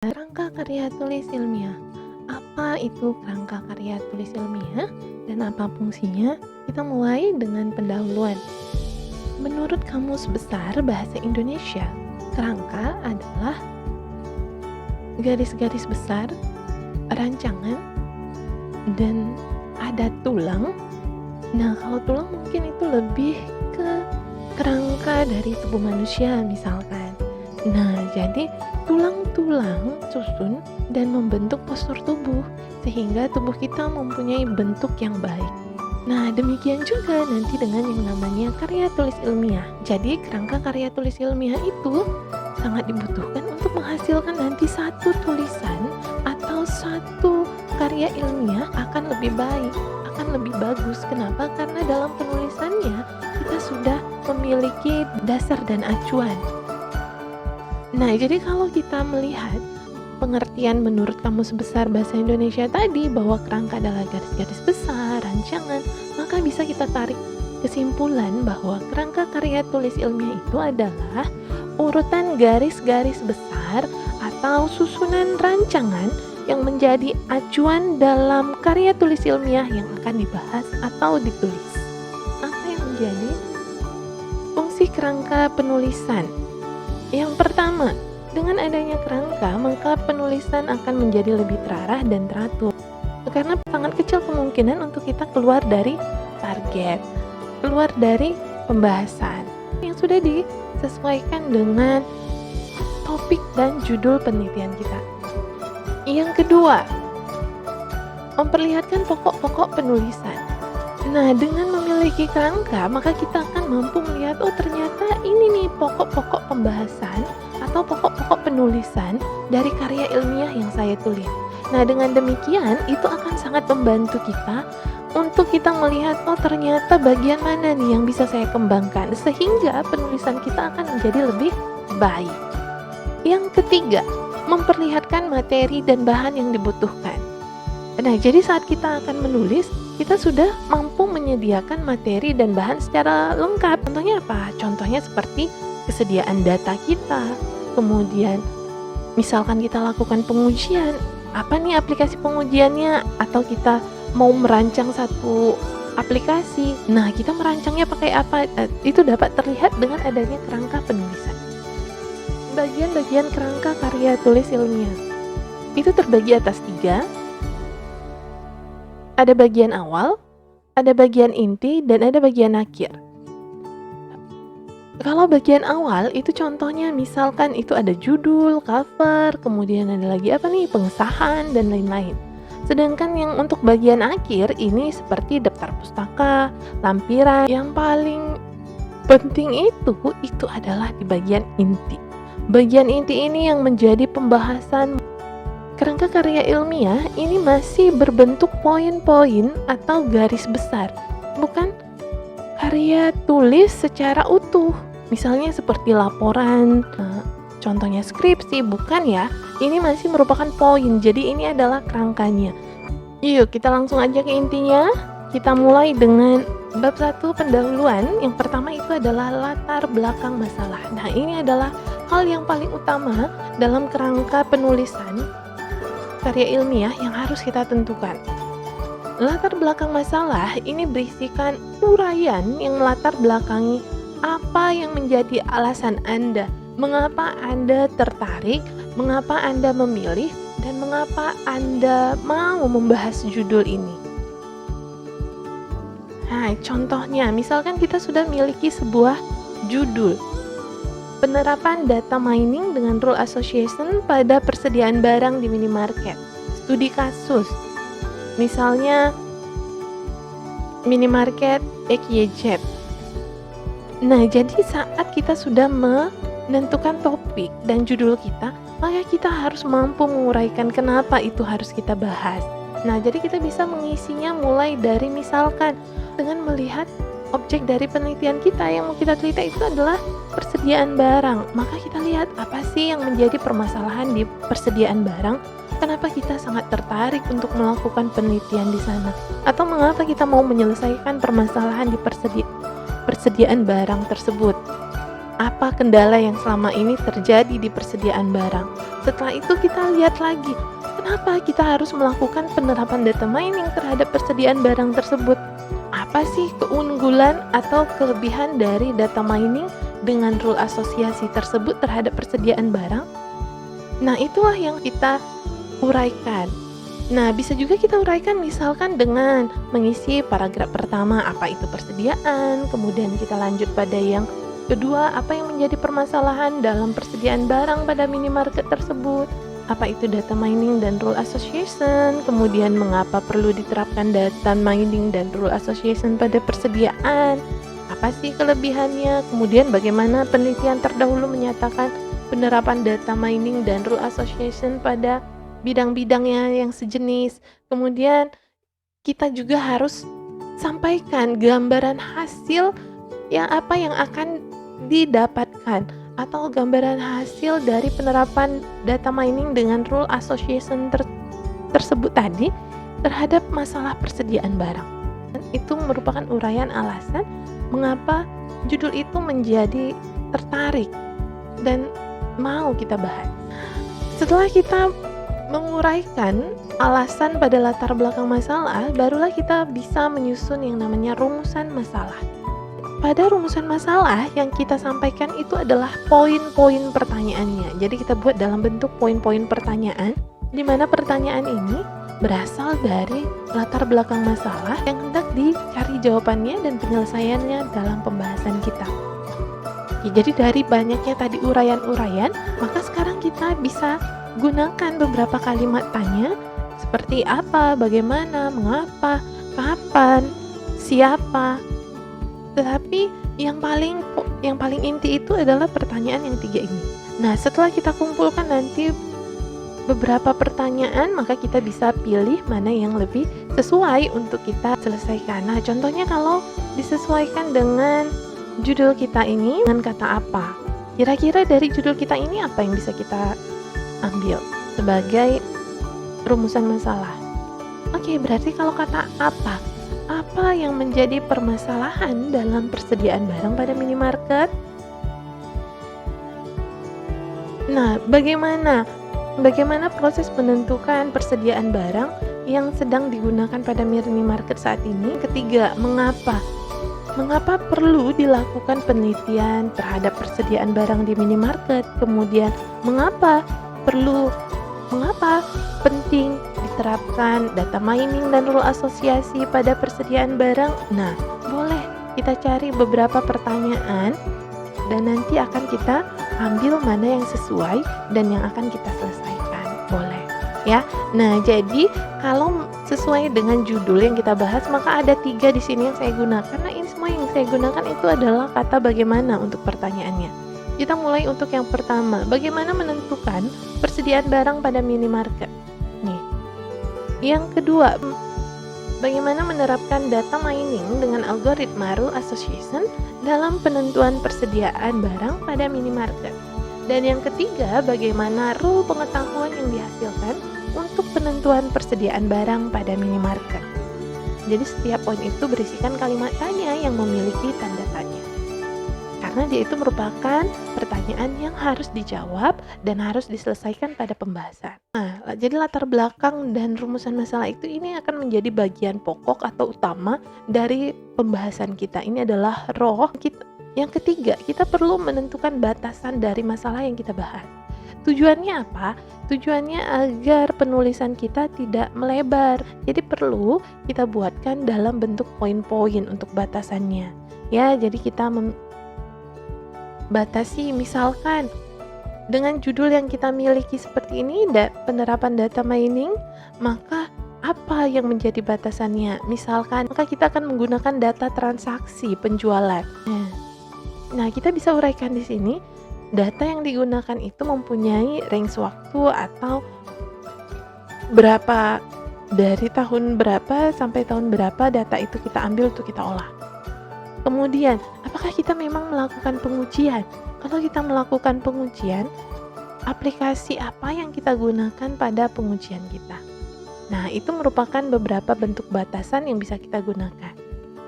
Kerangka karya tulis ilmiah. Apa itu kerangka karya tulis ilmiah dan apa fungsinya? Kita mulai dengan pendahuluan. Menurut Kamus Besar Bahasa Indonesia, kerangka adalah garis-garis besar, rancangan, dan ada tulang. Nah, kalau tulang mungkin itu lebih ke kerangka dari tubuh manusia misalkan. Nah, jadi tulang-tulang susun dan membentuk postur tubuh sehingga tubuh kita mempunyai bentuk yang baik. Nah, demikian juga nanti dengan yang namanya karya tulis ilmiah. Jadi, kerangka karya tulis ilmiah itu sangat dibutuhkan untuk menghasilkan nanti satu tulisan atau satu karya ilmiah akan lebih baik, akan lebih bagus. Kenapa? Karena dalam penulisannya kita sudah memiliki dasar dan acuan. Nah, jadi kalau kita melihat pengertian menurut Kamus Besar Bahasa Indonesia tadi bahwa kerangka adalah garis-garis besar, rancangan, maka bisa kita tarik kesimpulan bahwa kerangka karya tulis ilmiah itu adalah urutan garis-garis besar atau susunan rancangan yang menjadi acuan dalam karya tulis ilmiah yang akan dibahas atau ditulis. Apa yang menjadi fungsi kerangka penulisan? Yang pertama, dengan adanya kerangka, maka penulisan akan menjadi lebih terarah dan teratur. Karena sangat kecil kemungkinan untuk kita keluar dari target, keluar dari pembahasan yang sudah disesuaikan dengan topik dan judul penelitian kita. Yang kedua, memperlihatkan pokok-pokok penulisan. Nah, dengan memiliki kerangka, maka kita akan mampu melihat, oh ternyata ini nih pokok-pokok pembahasan atau pokok-pokok penulisan dari karya ilmiah yang saya tulis. Nah, dengan demikian itu akan sangat membantu kita untuk kita melihat, oh ternyata bagian mana nih yang bisa saya kembangkan sehingga penulisan kita akan menjadi lebih baik. Yang ketiga, memperlihatkan materi dan bahan yang dibutuhkan. Nah, jadi saat kita akan menulis, kita sudah mampu menyediakan materi dan bahan secara lengkap. Contohnya apa? Contohnya seperti kesediaan data kita, kemudian misalkan kita lakukan pengujian, apa nih aplikasi pengujiannya, atau kita mau merancang satu aplikasi. Nah, kita merancangnya pakai apa? Itu dapat terlihat dengan adanya kerangka penulisan. Bagian-bagian kerangka karya tulis ilmiah itu terbagi atas 3. Ada bagian awal, ada bagian inti, dan ada bagian akhir. Kalau bagian awal itu contohnya misalkan itu ada judul, cover, kemudian ada lagi apa nih, pengesahan, dan lain-lain. Sedangkan yang untuk bagian akhir ini seperti daftar pustaka, lampiran. Yang paling penting itu adalah di bagian inti. Bagian inti ini yang menjadi pembahasan. Kerangka karya ilmiah ini masih berbentuk poin-poin atau garis besar, bukan karya tulis secara utuh. Misalnya seperti laporan, contohnya skripsi, bukan ya. Ini masih merupakan poin, jadi ini adalah kerangkanya. Yuk kita langsung aja ke intinya. Kita mulai dengan bab 1 pendahuluan. Yang pertama itu adalah latar belakang masalah. Nah, ini adalah hal yang paling utama dalam kerangka penulisan karya ilmiah yang harus kita tentukan. Latar belakang masalah ini berisikan uraian yang melatar belakangi apa yang menjadi alasan Anda, mengapa Anda tertarik, mengapa Anda memilih, dan mengapa Anda mau membahas judul ini. Nah, contohnya, misalkan kita sudah memiliki sebuah judul, penerapan data mining dengan rule association pada persediaan barang di minimarket. Studi kasus, misalnya minimarket XYZ. Nah, jadi saat kita sudah menentukan topik dan judul kita, maka kita harus mampu menguraikan kenapa itu harus kita bahas. Nah, jadi kita bisa mengisinya mulai dari misalkan dengan melihat objek dari penelitian kita yang mau kita teliti itu adalah persediaan barang. Maka kita lihat apa sih yang menjadi permasalahan di persediaan barang, kenapa kita sangat tertarik untuk melakukan penelitian di sana, atau mengapa kita mau menyelesaikan permasalahan di persediaan barang tersebut. Apa apa kendala yang selama ini terjadi di persediaan barang. Setelah itu kita lihat lagi, kenapa kita harus melakukan penerapan data mining terhadap persediaan barang tersebut. Apa sih keunggulan atau kelebihan dari data mining dengan rule asosiasi tersebut terhadap persediaan barang? Nah, itulah yang kita uraikan. Nah, bisa juga kita uraikan misalkan dengan mengisi paragraf pertama apa itu persediaan, kemudian kita lanjut pada yang kedua apa yang menjadi permasalahan dalam persediaan barang pada minimarket tersebut, apa itu data mining dan rule association, kemudian mengapa perlu diterapkan data mining dan rule association pada persediaan, apa sih kelebihannya, kemudian bagaimana penelitian terdahulu menyatakan penerapan data mining dan rule association pada bidang-bidangnya yang sejenis. Kemudian kita juga harus sampaikan gambaran hasil yang akan didapatkan atau gambaran hasil dari penerapan data mining dengan rule association tersebut tadi terhadap masalah persediaan barang. Dan itu merupakan uraian alasan mengapa judul itu menjadi tertarik dan mau kita bahas. Setelah kita menguraikan alasan pada latar belakang masalah, barulah kita bisa menyusun yang namanya rumusan masalah. Pada rumusan masalah yang kita sampaikan itu adalah poin-poin pertanyaannya. Jadi kita buat dalam bentuk poin-poin pertanyaan, di mana pertanyaan ini berasal dari latar belakang masalah yang hendak dicari jawabannya dan penyelesaiannya dalam pembahasan kita. Jadi dari banyaknya tadi uraian-uraian, maka sekarang kita bisa gunakan beberapa kalimat tanya seperti apa, bagaimana, mengapa, kapan, siapa. Tetapi yang paling inti itu adalah pertanyaan yang 3 ini. Nah, setelah kita kumpulkan nanti beberapa pertanyaan, maka kita bisa pilih mana yang lebih sesuai untuk kita selesaikan. Nah, contohnya kalau disesuaikan dengan judul kita ini dengan kata apa? Kira-kira dari judul kita ini apa yang bisa kita ambil sebagai rumusan masalah? Oke, berarti kalau kata apa yang menjadi permasalahan dalam persediaan barang pada minimarket? Nah, bagaimana proses menentukan persediaan barang yang sedang digunakan pada minimarket saat ini? Ketiga, mengapa perlu dilakukan penelitian terhadap persediaan barang di minimarket? Kemudian, mengapa penting diterapkan data mining dan rule asosiasi pada persediaan barang? Nah, boleh kita cari beberapa pertanyaan dan nanti akan kita ambil mana yang sesuai dan yang akan kita selesaikan. Boleh ya. Nah, jadi kalau sesuai dengan judul yang kita bahas, maka ada 3 di sini yang saya gunakan. Nah, ini semua yang saya gunakan itu adalah kata bagaimana untuk pertanyaannya. Kita mulai untuk yang pertama, bagaimana menentukan persediaan barang pada minimarket. Nih. Yang kedua, bagaimana menerapkan data mining dengan algoritma rule association dalam penentuan persediaan barang pada minimarket. Dan yang ketiga, bagaimana rule pengetahuan yang dihasilkan untuk penentuan persediaan barang pada minimarket. Jadi setiap poin itu berisikan kalimat tanya yang memiliki tanda tanya. Karena dia itu merupakan pertanyaan yang harus dijawab dan harus diselesaikan pada pembahasan. Nah, jadi latar belakang dan rumusan masalah itu ini akan menjadi bagian pokok atau utama dari pembahasan kita. Ini adalah roh kita. Yang ketiga, kita perlu menentukan batasan dari masalah yang kita bahas. Tujuannya apa? Tujuannya agar penulisan kita tidak melebar. Jadi perlu kita buatkan dalam bentuk poin-poin untuk batasannya. Ya, jadi kita batasi misalkan dengan judul yang kita miliki seperti ini, penerapan data mining, maka apa yang menjadi batasannya? Misalkan, maka kita akan menggunakan data transaksi penjualan. Nah, kita bisa uraikan di sini, data yang digunakan itu mempunyai range waktu atau berapa, dari tahun berapa sampai tahun berapa data itu kita ambil untuk kita olah. Kemudian, apakah kita memang melakukan pengujian? Kalau kita melakukan pengujian, aplikasi apa yang kita gunakan pada pengujian kita? Nah, itu merupakan beberapa bentuk batasan yang bisa kita gunakan.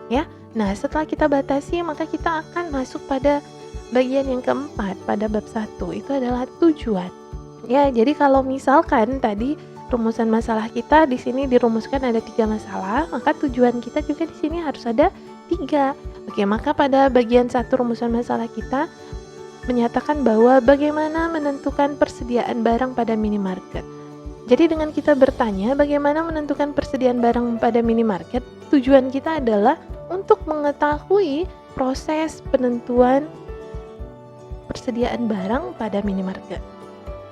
Ya. Nah, setelah kita batasi, maka kita akan masuk pada bagian yang keempat pada bab 1 itu adalah tujuan. Ya, jadi kalau misalkan tadi rumusan masalah kita di sini dirumuskan ada 3 masalah, maka tujuan kita juga di sini harus ada 3. Oke, maka pada bagian 1 rumusan masalah kita menyatakan bahwa bagaimana menentukan persediaan barang pada minimarket. Jadi dengan kita bertanya bagaimana menentukan persediaan barang pada minimarket, tujuan kita adalah untuk mengetahui proses penentuan persediaan barang pada minimarket.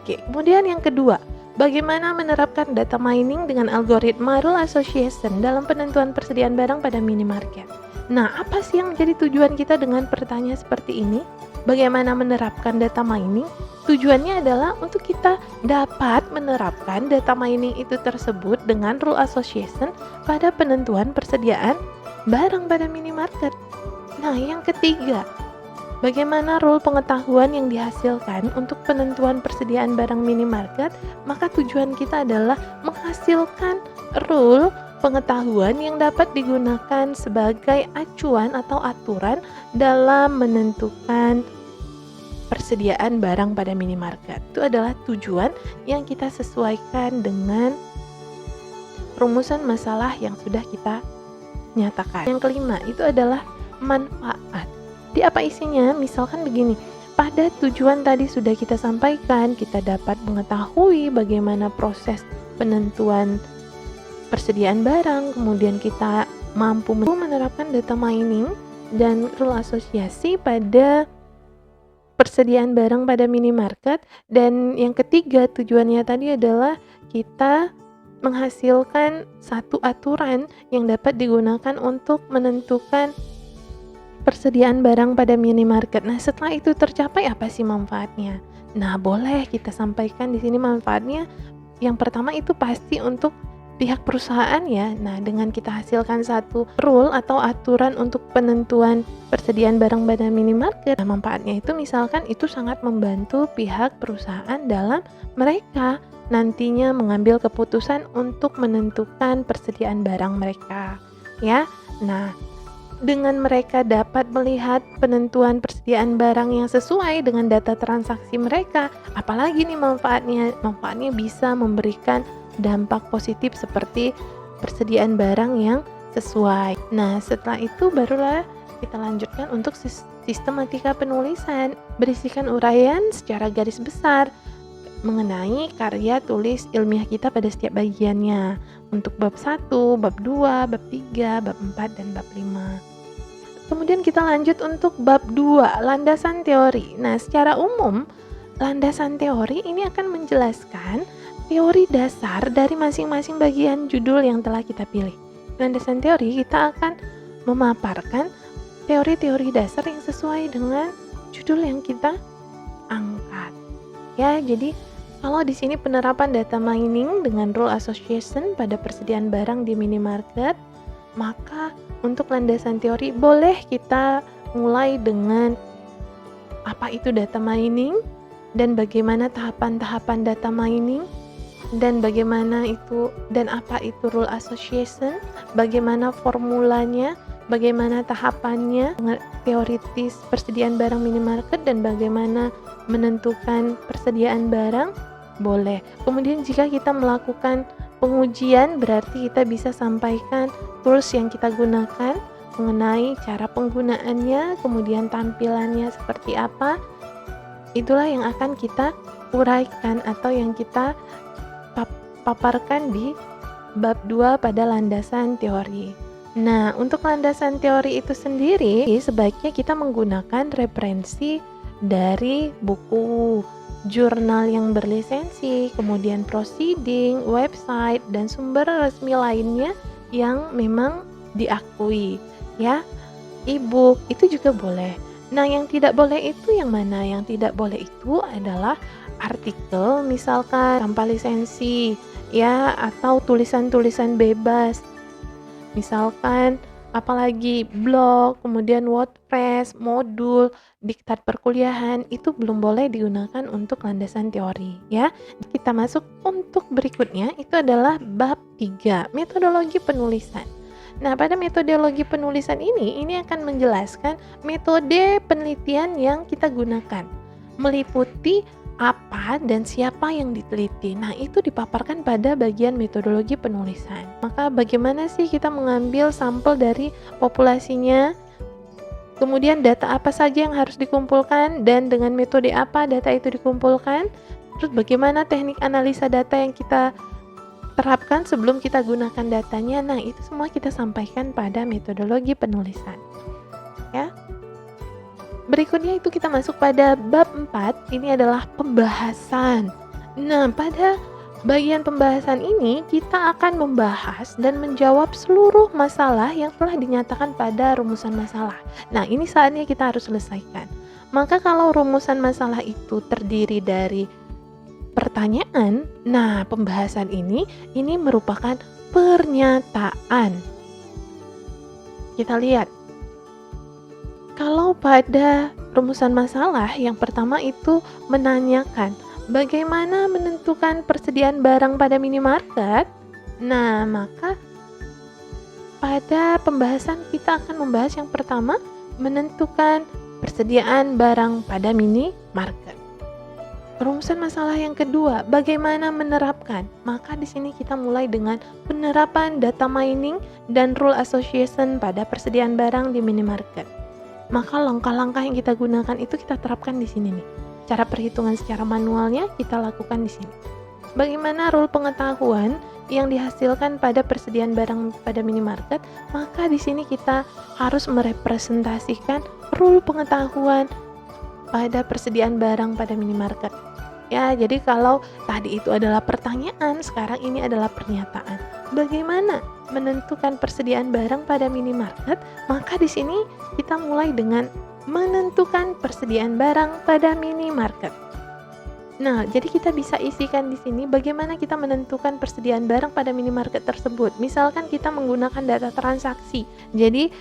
Oke, kemudian yang kedua, bagaimana menerapkan data mining dengan algoritma rule association dalam penentuan persediaan barang pada minimarket. Nah, apa sih yang menjadi tujuan kita dengan pertanyaan seperti ini? Bagaimana menerapkan data mining? Tujuannya adalah untuk kita dapat menerapkan data mining itu tersebut dengan rule association pada penentuan persediaan barang pada minimarket. Nah, yang ketiga, bagaimana rule pengetahuan yang dihasilkan untuk penentuan persediaan barang minimarket? Maka tujuan kita adalah menghasilkan rule pengetahuan yang dapat digunakan sebagai acuan atau aturan dalam menentukan persediaan barang pada minimarket. Itu adalah tujuan yang kita sesuaikan dengan rumusan masalah yang sudah kita nyatakan. Yang kelima itu adalah manfaat. Di apa isinya? Misalkan begini, pada tujuan tadi sudah kita sampaikan, kita dapat mengetahui bagaimana proses penentuan persediaan barang, kemudian kita mampu menerapkan data mining dan rule asosiasi pada persediaan barang pada minimarket. Dan yang ketiga tujuannya tadi adalah kita menghasilkan satu aturan yang dapat digunakan untuk menentukan persediaan barang pada minimarket. Nah, setelah itu tercapai, apa sih manfaatnya? Nah, boleh kita sampaikan di sini manfaatnya. Yang pertama itu pasti untuk pihak perusahaan ya. Nah, dengan kita hasilkan satu rule atau aturan untuk penentuan persediaan barang pada minimarket, nah, manfaatnya itu misalkan itu sangat membantu pihak perusahaan dalam mereka nantinya mengambil keputusan untuk menentukan persediaan barang mereka, ya. Nah, dengan mereka dapat melihat penentuan persediaan barang yang sesuai dengan data transaksi mereka, apalagi nih manfaatnya? Manfaatnya bisa memberikan dampak positif seperti persediaan barang yang sesuai. Nah, setelah itu barulah kita lanjutkan untuk sistematika penulisan. Berisikan uraian secara garis besar mengenai karya tulis ilmiah kita pada setiap bagiannya. Untuk bab 1, bab 2, bab 3, bab 4, dan bab 5. Kemudian kita lanjut untuk bab 2, landasan teori. Nah, secara umum, landasan teori ini akan menjelaskan teori dasar dari masing-masing bagian judul yang telah kita pilih. Landasan teori kita akan memaparkan teori-teori dasar yang sesuai dengan judul yang kita angkat. Ya, jadi kalau di sini penerapan data mining dengan rule association pada persediaan barang di minimarket, maka untuk landasan teori boleh kita mulai dengan apa itu data mining dan bagaimana tahapan-tahapan data mining, dan bagaimana itu dan apa itu rule association, bagaimana formulanya, bagaimana tahapannya, teoritis persediaan barang minimarket, dan bagaimana menentukan persediaan barang, boleh. Kemudian jika kita melakukan pengujian, berarti kita bisa sampaikan tools yang kita gunakan mengenai cara penggunaannya, kemudian tampilannya seperti apa. Itulah yang akan kita uraikan atau yang kita paparkan di bab 2 pada landasan teori. Nah, untuk landasan teori itu sendiri sebaiknya kita menggunakan referensi dari buku, jurnal yang berlisensi, kemudian proceeding, website, dan sumber resmi lainnya yang memang diakui, ya. E-book itu juga boleh. Nah, yang tidak boleh itu yang mana? Yang tidak boleh itu adalah artikel misalkan tanpa lisensi, ya, atau tulisan-tulisan bebas. Misalkan apalagi blog, kemudian WordPress, modul, diktat perkuliahan, itu belum boleh digunakan untuk landasan teori, ya. Kita masuk untuk berikutnya, itu adalah bab 3, metodologi penulisan. Nah, pada metodologi penulisan ini akan menjelaskan metode penelitian yang kita gunakan, meliputi apa dan siapa yang diteliti. Nah, itu dipaparkan pada bagian metodologi penulisan. Maka bagaimana sih kita mengambil sampel dari populasinya, kemudian data apa saja yang harus dikumpulkan, dan dengan metode apa data itu dikumpulkan, terus bagaimana teknik analisa data yang kita terapkan sebelum kita gunakan datanya. Nah, itu semua kita sampaikan pada metodologi penulisan, ya. Berikutnya itu kita masuk pada bab 4, ini adalah pembahasan. Nah, pada bagian pembahasan ini kita akan membahas dan menjawab seluruh masalah yang telah dinyatakan pada rumusan masalah. Nah, ini saatnya kita harus selesaikan. Maka kalau rumusan masalah itu terdiri dari pertanyaan, nah pembahasan ini merupakan pernyataan. Kita lihat, kalau pada rumusan masalah yang pertama itu menanyakan bagaimana menentukan persediaan barang pada minimarket. Nah, maka pada pembahasan kita akan membahas yang pertama, menentukan persediaan barang pada minimarket. Rumusan masalah yang kedua, bagaimana menerapkan? Maka di sini kita mulai dengan penerapan data mining dan rule association pada persediaan barang di minimarket. Maka langkah-langkah yang kita gunakan itu kita terapkan di sini nih. Cara perhitungan secara manualnya kita lakukan di sini. Bagaimana rule pengetahuan yang dihasilkan pada persediaan barang pada minimarket? Maka di sini kita harus merepresentasikan rule pengetahuan pada persediaan barang pada minimarket. Ya, jadi kalau tadi itu adalah pertanyaan, sekarang ini adalah pernyataan. Bagaimana menentukan persediaan barang pada minimarket? Maka di sini kita mulai dengan menentukan persediaan barang pada minimarket. Nah, jadi kita bisa isikan di sini bagaimana kita menentukan persediaan barang pada minimarket tersebut. Misalkan kita menggunakan data transaksi. Jadi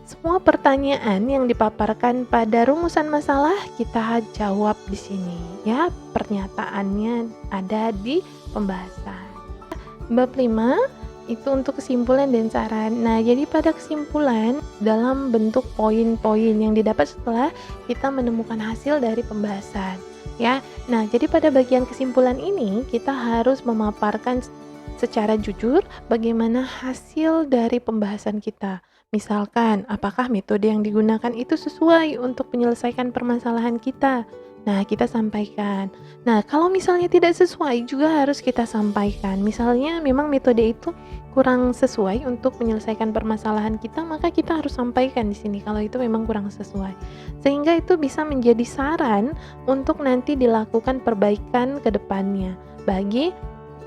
semua pertanyaan yang dipaparkan pada rumusan masalah kita jawab di sini, ya. Pernyataannya ada di pembahasan. Bab 5 itu untuk kesimpulan dan saran. Nah, jadi pada kesimpulan dalam bentuk poin-poin yang didapat setelah kita menemukan hasil dari pembahasan, ya. Nah, jadi pada bagian kesimpulan ini kita harus memaparkan secara jujur bagaimana hasil dari pembahasan kita. Misalkan, apakah metode yang digunakan itu sesuai untuk menyelesaikan permasalahan kita? Nah, kita sampaikan. Nah, kalau misalnya tidak sesuai juga harus kita sampaikan. Misalnya memang metode itu kurang sesuai untuk menyelesaikan permasalahan kita, maka kita harus sampaikan di sini kalau itu memang kurang sesuai. Sehingga itu bisa menjadi saran untuk nanti dilakukan perbaikan ke depannya bagi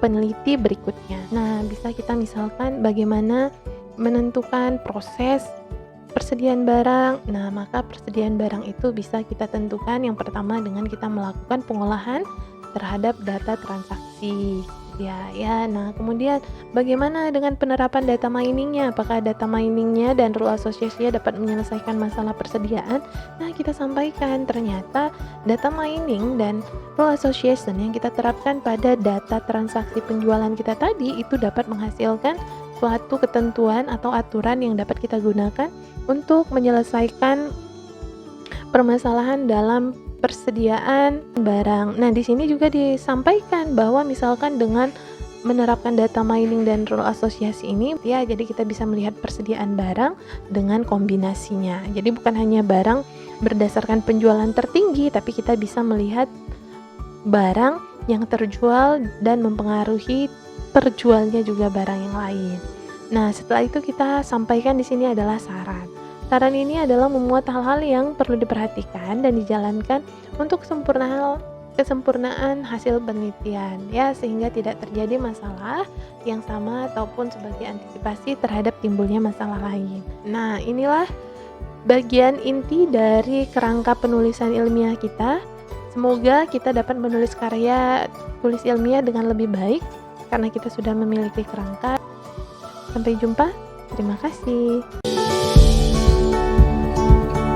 peneliti berikutnya. Nah, bisa kita misalkan bagaimana menentukan proses persediaan barang. Nah, maka persediaan barang itu bisa kita tentukan yang pertama dengan kita melakukan pengolahan terhadap data transaksi. Ya. Nah, kemudian bagaimana dengan penerapan data miningnya? Apakah data miningnya dan rule association dapat menyelesaikan masalah persediaan? Nah, kita sampaikan ternyata data mining dan rule association yang kita terapkan pada data transaksi penjualan kita tadi itu dapat menghasilkan suatu ketentuan atau aturan yang dapat kita gunakan untuk menyelesaikan permasalahan dalam persediaan barang. Nah, di sini juga disampaikan bahwa misalkan dengan menerapkan data mining dan rule asosiasi ini, ya, jadi kita bisa melihat persediaan barang dengan kombinasinya. Jadi bukan hanya barang berdasarkan penjualan tertinggi, tapi kita bisa melihat barang yang terjual dan mempengaruhi terjualnya juga barang yang lain. Nah, setelah itu kita sampaikan di sini adalah saran. Saran ini adalah memuat hal-hal yang perlu diperhatikan dan dijalankan untuk kesempurnaan hasil penelitian, ya, sehingga tidak terjadi masalah yang sama ataupun sebagai antisipasi terhadap timbulnya masalah lain. Nah, inilah bagian inti dari kerangka penulisan ilmiah kita. Semoga kita dapat menulis karya tulis ilmiah dengan lebih baik karena kita sudah memiliki kerangka. Sampai jumpa, terima kasih.